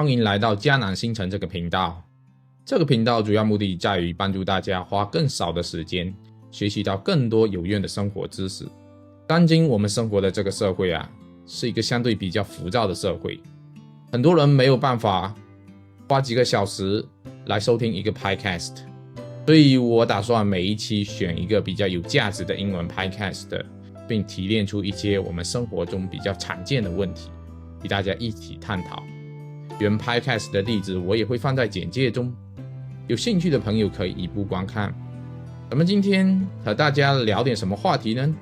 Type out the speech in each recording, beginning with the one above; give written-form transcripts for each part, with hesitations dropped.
欢迎来到迦南星辰这个频道。这个频道主要目的在于帮助大家花更少的时间，学习到更多有用的生活知识。当今我们生活的这个社会是一个相对比较浮躁的社会，很多人没有办法花几个小时来收听一个 podcast， 所以我打算每一期选一个比较有价值的英文 podcast， 并提炼出一些我们生活中比较常见的问题，与大家一起探讨。原 podcast 的例子我也会放在简介中，有兴趣的朋友可以一步观看。咱们今天和大家聊点什么话题呢？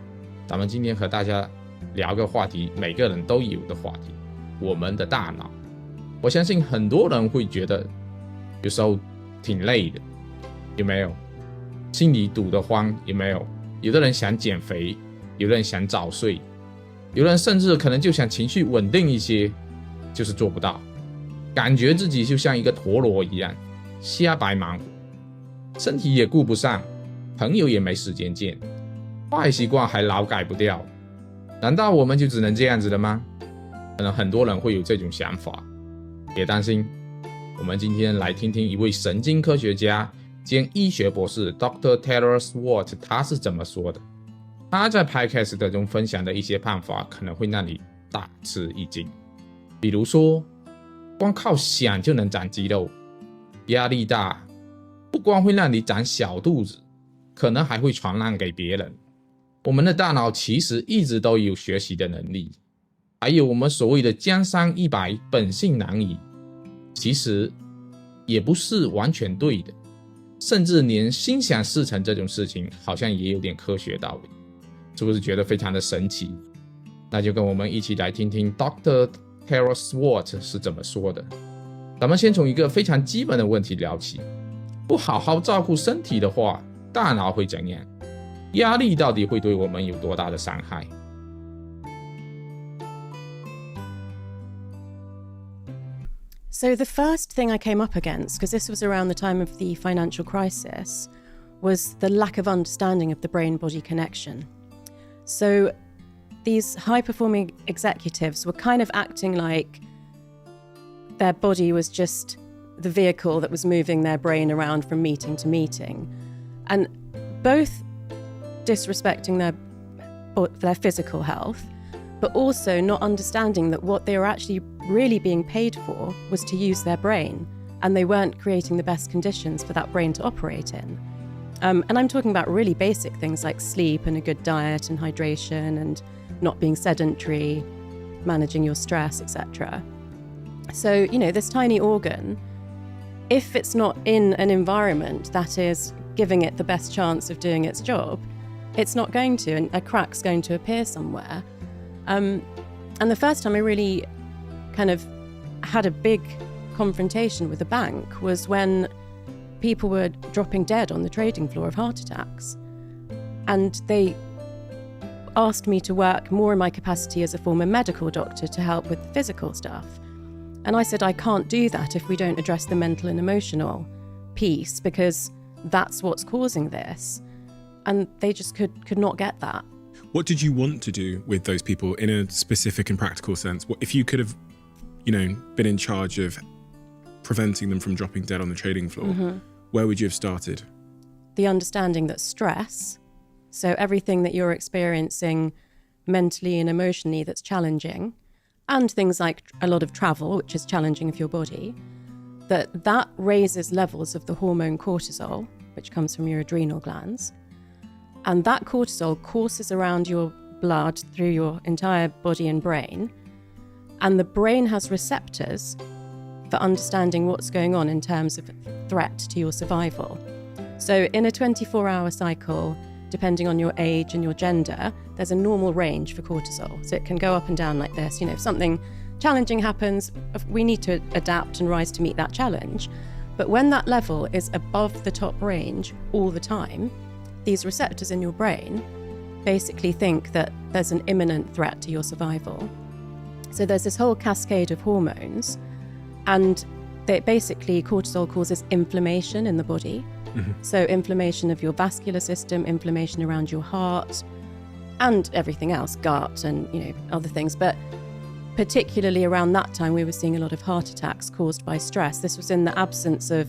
咱们今天和大家聊个话题，每个人都有的话题，我们的大脑。我相信很多人会觉得有时候挺累的，有没有？心里堵得慌，有没有？有的人想减肥，有的人想早睡，有的人甚至可能就想情绪稳定一些，就是做不到，感觉自己就像一个陀螺一样瞎白忙活，身体也顾不上，朋友也没时间见，坏习惯还老改不掉，难道我们就只能这样子了吗？可能很多人会有这种想法，别担心，我们今天来听听一位神经科学家兼医学博士 Dr. Taylor Swart 他是怎么说的。他在 podcast 中分享的一些办法可能会让你大吃一惊，比如说光靠想就能长肌肉，压力大不光会让你长小肚子，可能还会传染给别人。我们的大脑其实一直都有学习的能力，还有我们所谓的江山易改，本性难移，其实也不是完全对的，甚至连心想事成这种事情好像也有点科学道理，是不是觉得非常的神奇？那就跟我们一起来听听 Dr. Taylor Swart 是怎么说的。咱们先从一个非常基本的问题聊起，不好好照顾身体的话，大脑会怎样？压力到底会对我们有多大的伤害？ So the first thing I came up against, because this was around the time of the financial crisis, was the lack of understanding of the brain-body connection. So these high-performing executives were kind of acting like their body was just the vehicle that was moving their brain around from meeting to meeting, and both disrespecting their physical health, but also not understanding that what they were actually really being paid for was to use their brain, and they weren't creating the best conditions for that brain to operate in. And I'm talking about really basic things like sleep and a good diet and hydration and not being sedentary, managing your stress, etc. So, this tiny organ, if it's not in an environment that is giving it the best chance of doing its job, it's not going to, and a crack's going to appear somewhere. And the first time I really kind of had a big confrontation with the bank was when people were dropping dead on the trading floor of heart attacks. And they asked me to work more in my capacity as a former medical doctor to help with the physical stuff. And I said, I can't do that if we don't address the mental and emotional piece, because that's what's causing this. And they just could not get that. What did you want to do with those people in a specific and practical sense? What if you could have, been in charge of preventing them from dropping dead on the trading floor? Mm-hmm. Where would you have started? The understanding that stress, so everything that you're experiencing mentally and emotionally that's challenging, and things like a lot of travel, which is challenging of your body, that raises levels of the hormone cortisol, which comes from your adrenal glands. And that cortisol courses around your blood through your entire body and brain. And the brain has receptors for understanding what's going on in terms of threat to your survival. So in a 24-hour cycle, depending on your age and your gender, there's a normal range for cortisol. So it can go up and down like this. If something challenging happens, we need to adapt and rise to meet that challenge. But when that level is above the top range all the time, these receptors in your brain basically think that there's an imminent threat to your survival. So there's this whole cascade of hormones, and basically cortisol causes inflammation in the body. Mm-hmm. So inflammation of your vascular system, inflammation around your heart, and everything else, gut and other things. But particularly around that time, we were seeing a lot of heart attacks caused by stress. This was in the absence of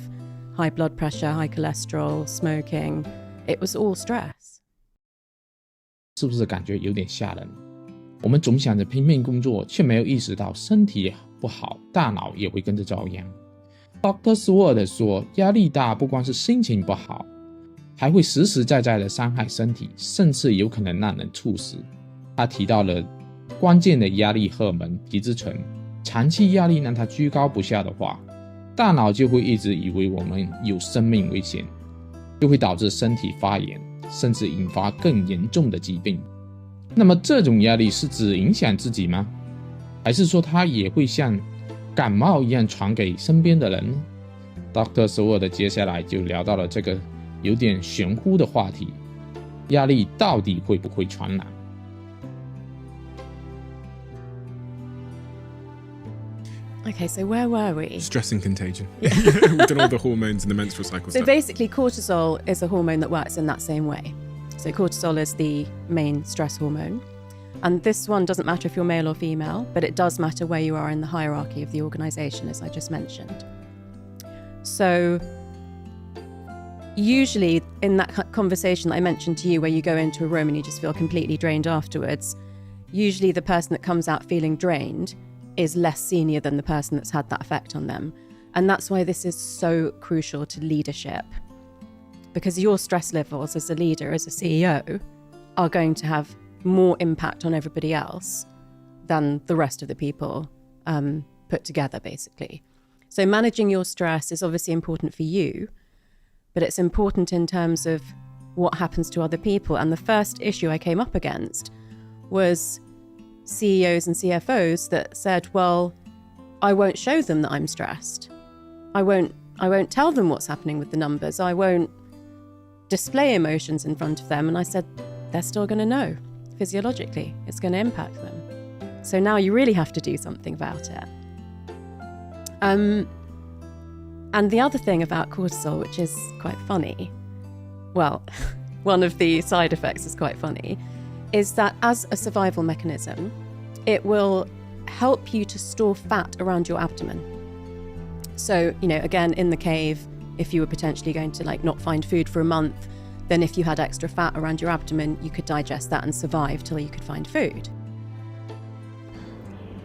high blood pressure, high cholesterol, smoking. It was all stress. 是不是感觉有点吓人？我们总想着拼命工作，却没有意识到身体不好，大脑也会跟着遭殃。Dr. Swart 说，压力大不光是心情不好，还会实实在在的伤害身体，甚至有可能让人猝死。他提到了关键的压力荷尔蒙皮质醇，长期压力让它居高不下的话，大脑就会一直以为我们有生命危险，就会导致身体发炎，甚至引发更严重的疾病。那么这种压力是只影响自己吗？还是说它也会像感冒一样传给身边的人呢？ Dr. Swart 接下来就聊到了这个有点玄乎的话题，压力到底会不会传染Okay, so where were we? Stress and contagion. We've done all the hormones and the menstrual cycle So stuff. basically, cortisol is a hormone that works in that same way. So cortisol is the main stress hormone. And this one doesn't matter if you're male or female, but it does matter where you are in the hierarchy of the organization, as I just mentioned. So usually in that conversation that I mentioned to you, where you go into a room and you just feel completely drained afterwards, usually the person that comes out feeling drained is less senior than the person that's had that effect on them. And that's why this is so crucial to leadership, because your stress levels as a leader, as a CEO, are going to have more impact on everybody else than the rest of the people put together, basically. So managing your stress is obviously important for you, but it's important in terms of what happens to other people. And the first issue I came up against was CEOs and CFOs that said, well, I won't show them that I'm stressed. I won't tell them what's happening with the numbers. I won't display emotions in front of them. And I said, they're still going to know. Physiologically, it's going to impact them. So now you really have to do something about it. And the other thing about cortisol, which is quite funny, well, one of the side effects is quite funny, is that as a survival mechanism, it will help you to store fat around your abdomen. So, again, in the cave, if you were potentially going to not find food for a month, then if you had extra fat around your abdomen, you could digest that and survive till you could find food.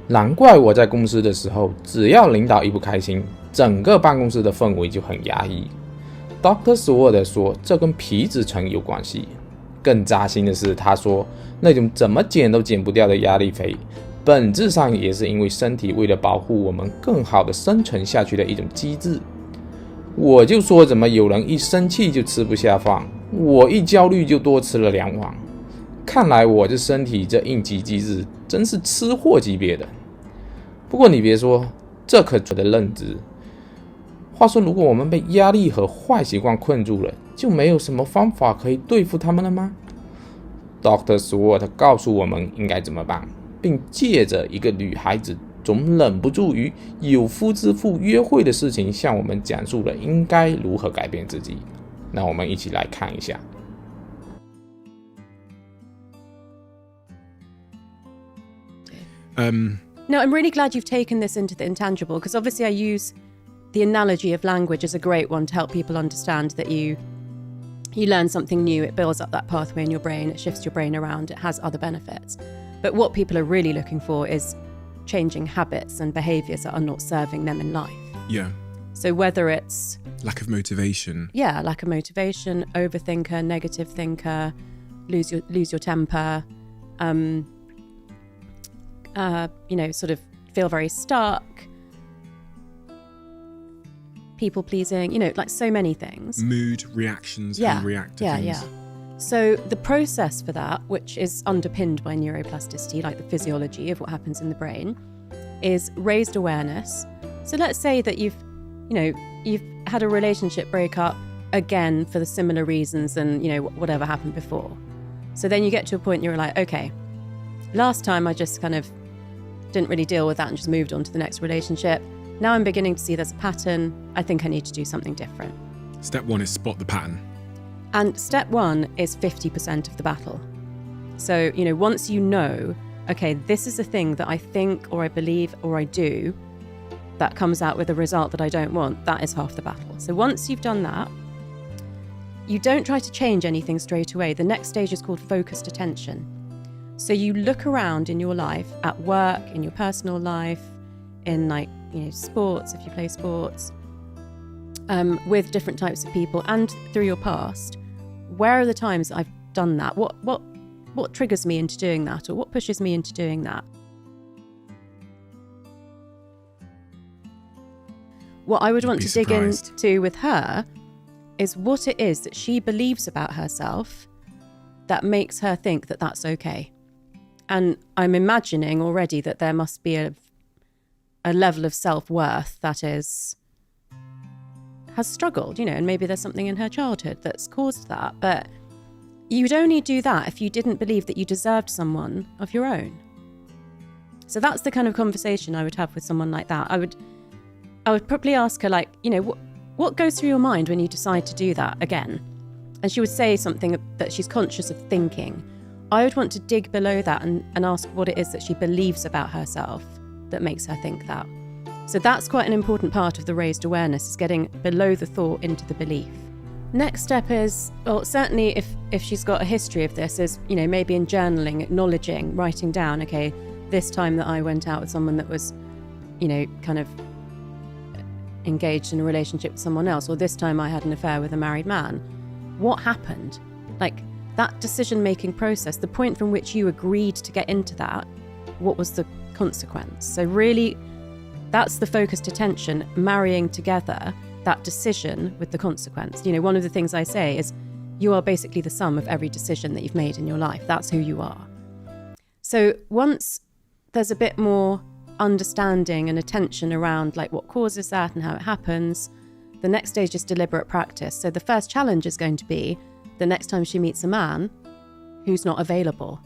难怪我在公司的时候，只要领导一不开心，整个办公室的氛围就很压抑。Dr. Swart 说，这跟皮质醇有关系。更扎心的是，他说那种怎么减都减不掉的压力肥，本质上也是因为身体为了保护我们更好的生存下去的一种机制。我就说，怎么有人一生气就吃不下饭，我一焦虑就多吃了2碗。看来我这身体这应急机制真是吃货级别的。不过你别说，这可准的认知。话说，如果我们被压力和坏习惯困住了，就没有什么方法可以对付他们了吗？ Dr. Swart 告诉我们应该怎么办，并借着一个女孩子总忍不住与有夫之妇约会的事情，向我们讲述了应该如何改变自己。那我们一起来看一下。No, I'm really glad you've taken this into the intangible, because obviously I use the analogy of language as a great one to help people understand that you learn something new, it builds up that pathway in your brain, it shifts your brain around, it has other benefits. But what people are really looking for is changing habits and behaviours that are not serving them in life. Yeah. So whether it's lack of motivation. Yeah, lack of motivation, overthinker, negative thinker, lose your temper, sort of feel very stuck, people pleasing, like so many things. Mood, reactions, how you react to things. Yeah. So the process for that, which is underpinned by neuroplasticity, like the physiology of what happens in the brain, is raised awareness. So let's say that you've had a relationship breakup again for the similar reasons and, whatever happened before. So then you get to a point and you're like, okay, last time I just kind of didn't really deal with that and just moved on to the next relationship. Now I'm beginning to see there's a pattern. I think I need to do something different. Step 1 is spot the pattern. And step 1 is 50% of the battle. So, once you know okay, this is a thing that I think or I believe or I do that comes out with a result that I don't want. That is half the battle. So once you've done that, you don't try to change anything straight away. The next stage is called focused attention. So you look around in your life, at work, in your personal life, in sports, if you play sports, with different types of people and through your past. Where are the times I've done that? What triggers me into doing that, or what pushes me into doing that? What I would want to dig into with her is what it is that she believes about herself that makes her think that that's okay. And I'm imagining already that there must be a level of self-worth that has struggled, and maybe there's something in her childhood that's caused that. But you'd only do that if you didn't believe that you deserved someone of your own. So that's the kind of conversation I would have with someone like that. I would probably ask her, what goes through your mind when you decide to do that again? And she would say something that she's conscious of thinking. I would want to dig below that and ask what it is that she believes about herself that makes her think that. So that's quite an important part of the raised awareness, is getting below the thought into the belief. Next step is, well, certainly if she's got a history of this, is, maybe in journaling, acknowledging, writing down, okay, this time that I went out with someone that was, kind of engaged in a relationship with someone else, or this time I had an affair with a married man. What happened? That decision-making process, the point from which you agreed to get into that, what was the consequence? So really, that's the focused attention, marrying together that decision with the consequence. One of the things I say is, you are basically the sum of every decision that you've made in your life. That's who you are. So once there's a bit more understanding and attention around what causes that and how it happens, the next stage is deliberate practice. So the first challenge is going to be the next time she meets a man who's not available.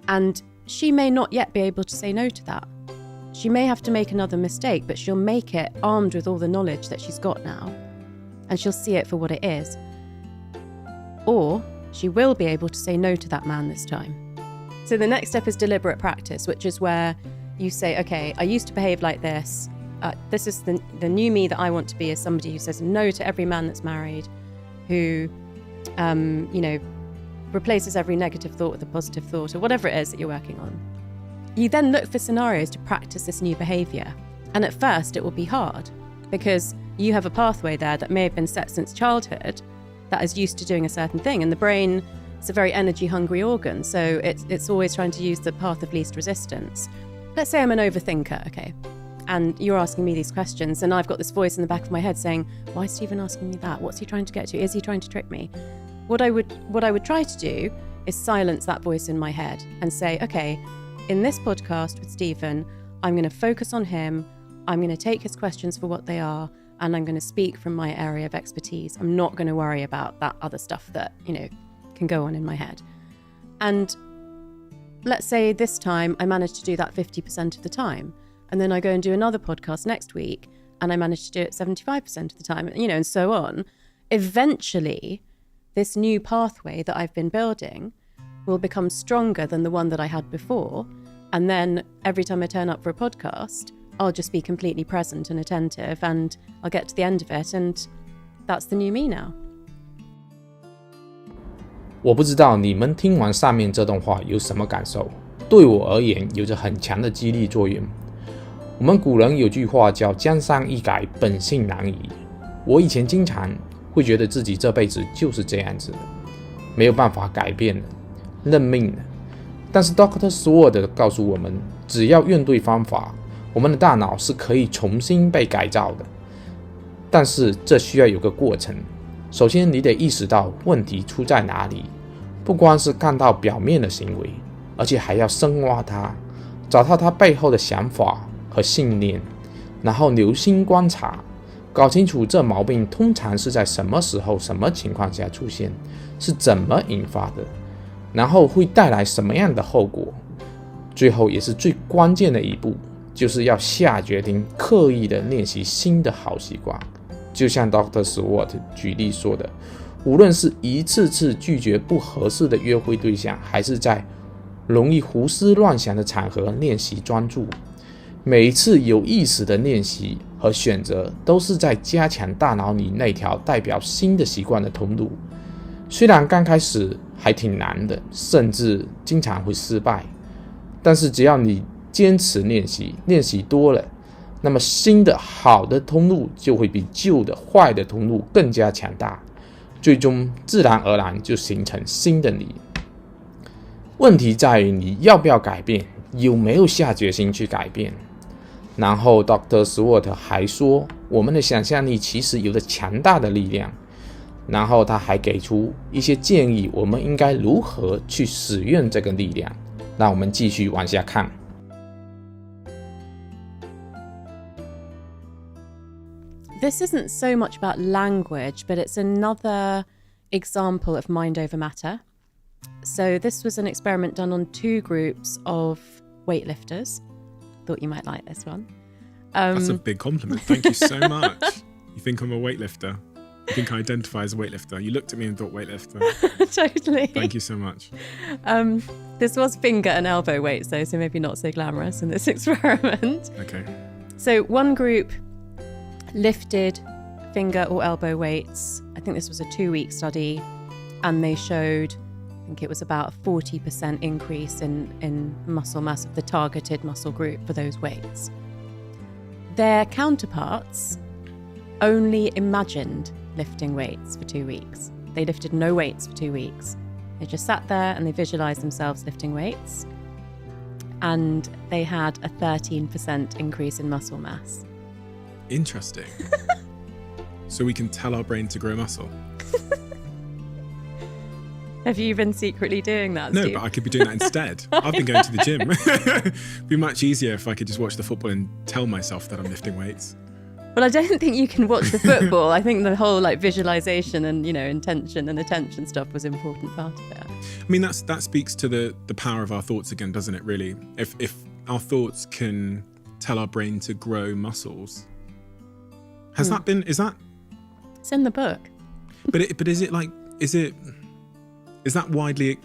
And she may not yet be able to say no to that. She may have to make another mistake, but she'll make it armed with all the knowledge that she's got now, and she'll see it for what it is. Or she will be able to say no to that man this time. So the next step is deliberate practice, which is where you say, okay, I used to behave like this. This is the new me that I want to be, is somebody who says no to every man that's married, who, replaces every negative thought with a positive thought, or whatever it is that you're working on. You then look for scenarios to practice this new behaviour. And at first it will be hard, because you have a pathway there that may have been set since childhood that is used to doing a certain thing. And the brain is a very energy hungry organ, so it's always trying to use the path of least resistance. Let's say I'm an overthinker, okay? And you're asking me these questions, and I've got this voice in the back of my head saying, why is Stephen asking me that? What's he trying to get to? Is he trying to trick me? What I would try to do is silence that voice in my head and say, okay, in this podcast with Stephen, I'm going to focus on him. I'm going to take his questions for what they are, and I'm going to speak from my area of expertise. I'm not going to worry about that other stuff that, can go on in my head. And let's say this time I managed to do that 50% of the time. And then I go and do another podcast next week, and I manage to do it 75% of the time, and so on. Eventually, this new pathway that I've been building will become stronger than the one that I had before. And then every time I turn up for a podcast, I'll just be completely present and attentive, and I'll get to the end of it, and that's the new me now. 我不知道你们听完上面这段话有什么感受，对我而言有着很强的激励作用。我们古人有句话叫江山易改，本性难移。我以前经常会觉得自己这辈子就是这样子的，没有办法改变了，认命了。但是 Dr. Swart 告诉我们，只要用对方法，我们的大脑是可以重新被改造的。但是这需要有个过程，首先你得意识到问题出在哪里，不光是看到表面的行为，而且还要深挖它，找到它背后的想法和信念，然后留心观察，搞清楚这毛病通常是在什么时候、什么情况下出现，是怎么引发的，然后会带来什么样的后果。最后也是最关键的一步，就是要下决定，刻意的练习新的好习惯。就像 Dr. Swart 举例说的，无论是一次次拒绝不合适的约会对象，还是在容易胡思乱想的场合练习专注。每一次有意识的练习和选择，都是在加强大脑里那条代表新的习惯的通路。虽然刚开始还挺难的，甚至经常会失败，但是只要你坚持练习，练习多了，那么新的好的通路就会比旧的坏的通路更加强大，最终自然而然就形成新的你。问题在于你要不要改变，有没有下决心去改变。然后 Dr. Swart 还说，我们的想象力其实有着强大的力量。然后他还给出一些建议，我们应该如何去使用这个力量。让我们继续往下看。This isn't so much about language, but it's another example of mind over matter. So this was an experiment done on 2 groups of weightlifters. Thought you might like this one. That's a big compliment. Thank you so much. You think I'm a weightlifter? You think I identify as a weightlifter? You looked at me and thought weightlifter. Totally. Thank you so much. This was finger and elbow weights though, so maybe not so glamorous in this experiment. Okay. So one group lifted finger or elbow weights. I think this was a 2-week study, and they showed, I think it was about a 40% increase in muscle mass of the targeted muscle group for those weights. Their counterparts only imagined lifting weights for 2 weeks. They lifted no weights for 2 weeks. They just sat there and they visualized themselves lifting weights, and they had a 13% increase in muscle mass. Interesting. So we can tell our brain to grow muscle. Have you been secretly doing that, No, Steve? but I could be doing that instead. I've been going to the gym. It'd be much easier if I could just watch the football and tell myself that I'm lifting weights. Well, I don't think you can watch the football. I think the whole visualization and, intention and attention stuff was an important part of it. I mean, that speaks to the power of our thoughts again, doesn't it, really? If our thoughts can tell our brain to grow muscles. Is that? It's in the book. But is that widely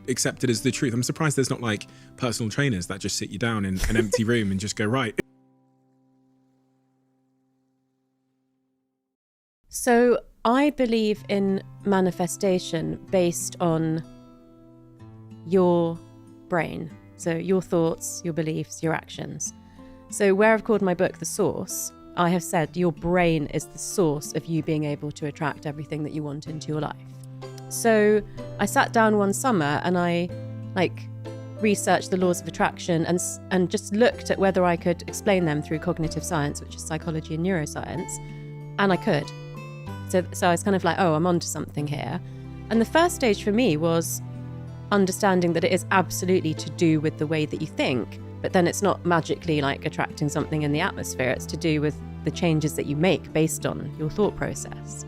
accepted as the truth? I'm surprised there's not personal trainers that just sit you down in an empty room and just go, right. So I believe in manifestation based on your brain. So your thoughts, your beliefs, your actions. So where I've called my book The Source, I have said your brain is the source of you being able to attract everything that you want into your life. So I sat down one summer and I researched the laws of attraction and just looked at whether I could explain them through cognitive science, which is psychology and neuroscience, and I could. So I was kind of like, oh, I'm onto something here. And the first stage for me was understanding that it is absolutely to do with the way that you think, but then it's not magically attracting something in the atmosphere. It's to do with the changes that you make based on your thought process.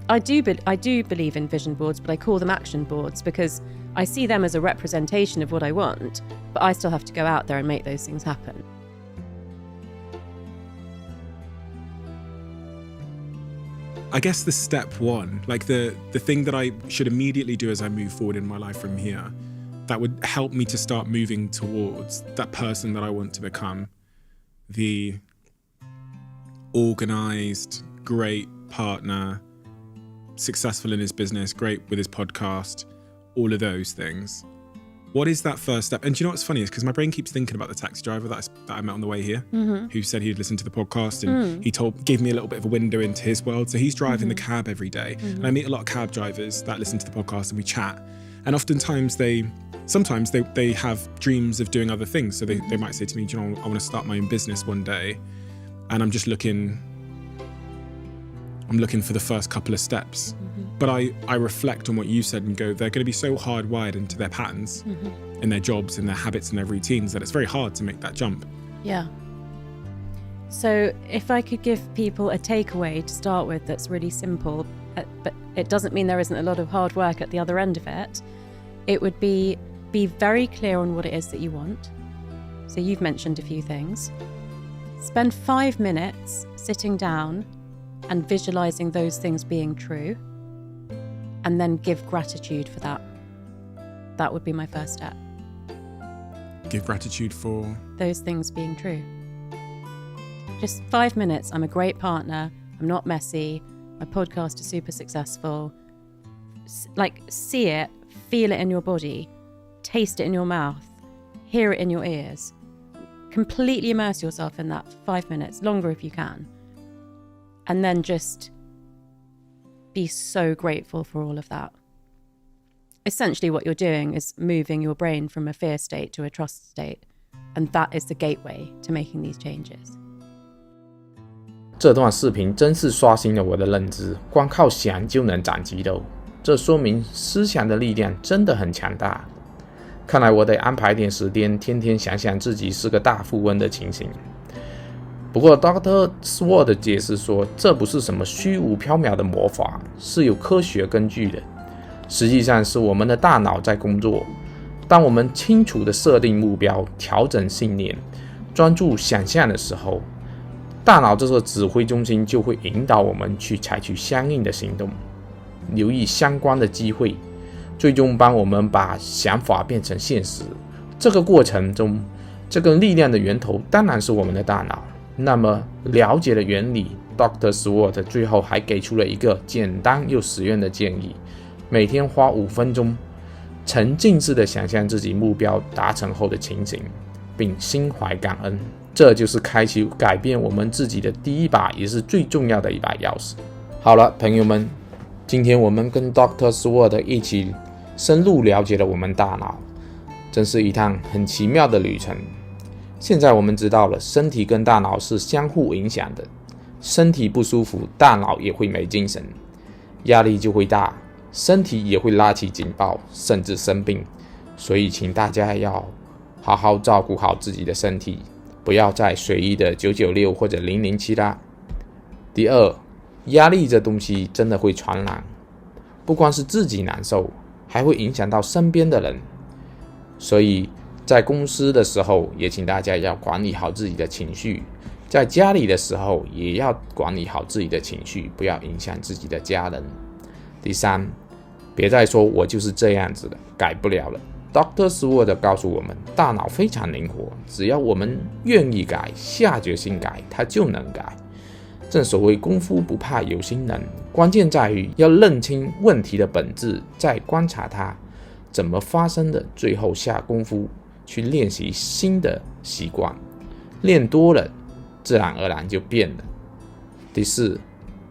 I do believe in vision boards, but I call them action boards because I see them as a representation of what I want, but I still have to go out there and make those things happen. I guess the step one, the thing that I should immediately do as I move forward in my life from here, that would help me to start moving towards that person that I want to become, the organized, great partner, successful in his business, great with his podcast, all of those things. What is that first step? And do you know what's funny is because my brain keeps thinking about the taxi driver that I met on the way here, who said he'd listened to the podcast and he gave me a little bit of a window into his world. So he's driving the cab every day. And I meet a lot of cab drivers that listen to the podcast and we chat. And oftentimes sometimes they have dreams of doing other things. So they might say to me, do you know, I want to start my own business one day. And I'm just looking for the first couple of steps. But I reflect on what you said and go, they're going to be so hardwired into their patterns in their jobs and their habits and their routines that it's very hard to make that jump. Yeah. So if I could give people a takeaway to start with that's really simple, but it doesn't mean there isn't a lot of hard work at the other end of it, it would be very clear on what it is that you want. So you've mentioned a few things. Spend 5 minutes sitting down and visualizing those things being true, and then give gratitude for that. That would be my first step. give gratitude for those things being true. Just 5 minutes. I'm a great partner. I'm not messy. My podcast is super successful. Like, see it, feel it in your body, taste it in your mouth, hear it in your ears. Completely immerse yourself in that 5 minutes, longer if you can. And then just be so grateful for all of that. Essentially what you're doing is moving your brain from a fear state to a trust state. And that is the gateway to making these changes. 这段视频真是刷新了我的认知，光靠想就能长肌肉，这说明思想的力量真的很强大。看来我得安排点时间，天天想想自己是个大富翁的情形。不过 Dr. Swart 解释说，这不是什么虚无缥缈的魔法，是有科学根据的。实际上是我们的大脑在工作。当我们清楚地设定目标，调整信念，专注想象的时候，大脑这个指挥中心就会引导我们去采取相应的行动，留意相关的机会，最终帮我们把想法变成现实。这个过程中，这个力量的源头当然是我们的大脑。那么了解了原理， Dr. Swart 最后还给出了一个简单又实用的建议，每天花5分钟沉浸式的想象自己目标达成后的情形，并心怀感恩。这就是开启改变我们自己的第一把，也是最重要的一把钥匙。好了，朋友们，今天我们跟 Dr. Swart 一起深入了解了我们大脑，真是一趟很奇妙的旅程。现在我们知道了，身体跟大脑是相互影响的，身体不舒服，大脑也会没精神，压力就会大，身体也会拉起警报，甚至生病。所以请大家要好好照顾好自己的身体，不要再随意的996或者007啦。第二，压力这东西真的会传染，不光是自己难受，还会影响到身边的人。所以在公司的时候，也请大家要管理好自己的情绪，在家里的时候也要管理好自己的情绪，不要影响自己的家人。第三，别再说我就是这样子的，改不了了。Dr. Swart 告诉我们，大脑非常灵活，只要我们愿意改，下决心改，它就能改。正所谓功夫不怕有心人，关键在于要认清问题的本质，再观察它怎么发生的，最后下功夫去练习新的习惯，练多了，自然而然就变了。第四，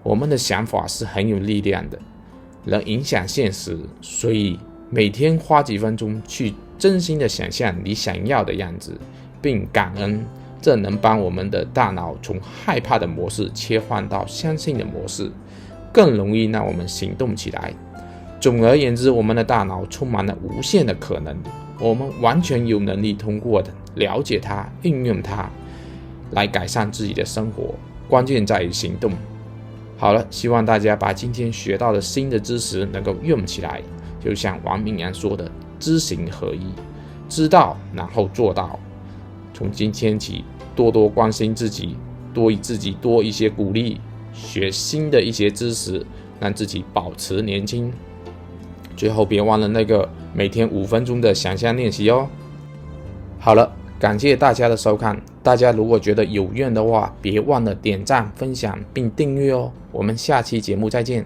我们的想法是很有力量的，能影响现实，所以每天花几分钟去真心的想象你想要的样子，并感恩，这能帮我们的大脑从害怕的模式切换到相信的模式，更容易让我们行动起来。总而言之，我们的大脑充满了无限的可能，我们完全有能力通过了解它，运用它来改善自己的生活，关键在于行动。好了，希望大家把今天学到的新的知识能够用起来，就像王明阳说的，知行合一，知道然后做到。从今天起，多多关心自己，多与自己多一些鼓励，学新的一些知识，让自己保持年轻。最后别忘了那个每天5分钟的想象练习哦。好了，感谢大家的收看，大家如果觉得有用的话，别忘了点赞、分享并订阅哦。我们下期节目再见。